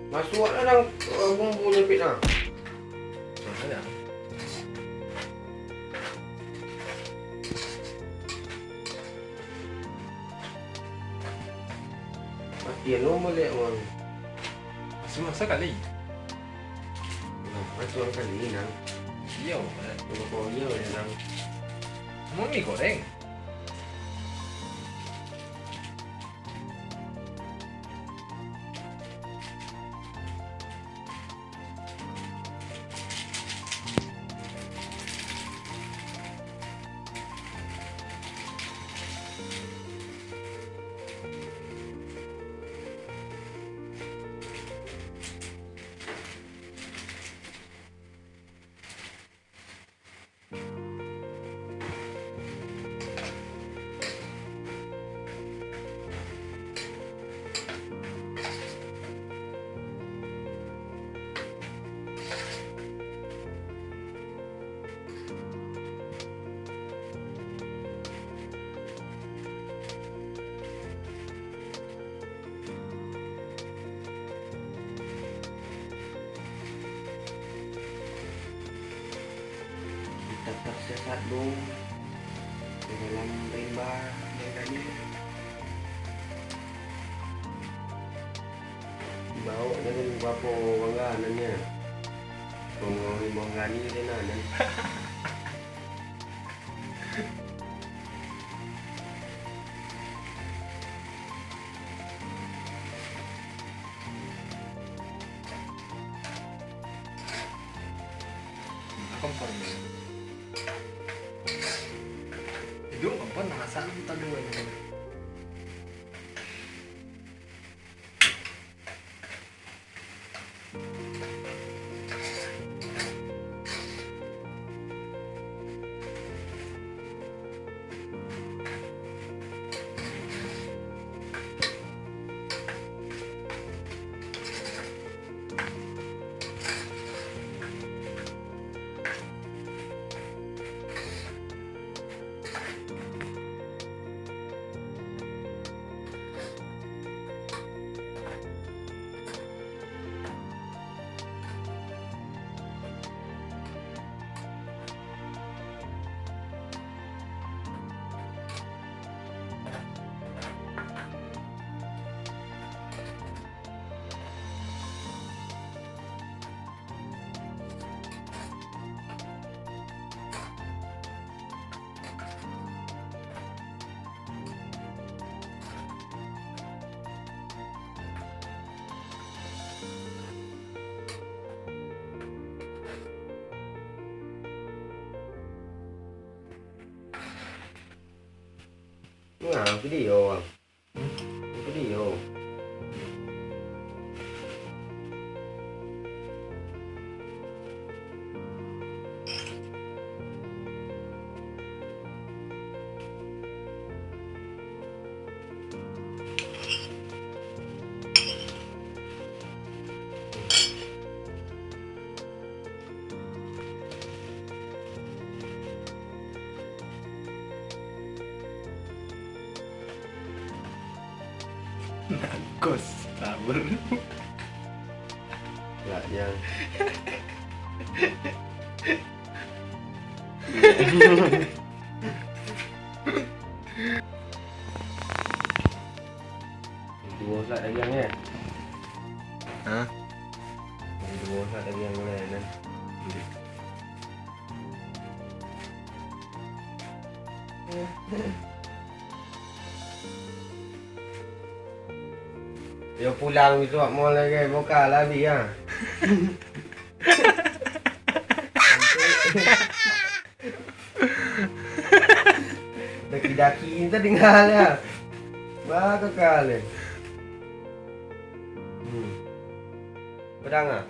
Masuk lah dalam bumbu nyepit lah. Ada. Matian lu boleh orang. Semasa kali. Masuk kali ni nang. Iya. Kau dia nang. Mau mie goreng. Kita tersesat dong di dalam rimba yang tadi. Bawa dengan berapa bangganannya. Pengawi banggani dia nak. Kompor. Hidung kompor nasa tadi ini. Ngào cái điều à? Cái điều. Nagos, tabur. Lah yang. Dua sat lagi yang ni. Hah? Dua sat lagi yang lain kan. Dia pulang besok mall lagi, buka lah dia. Daki-daki ni dengar lah. Bagus kali. Pedang ah.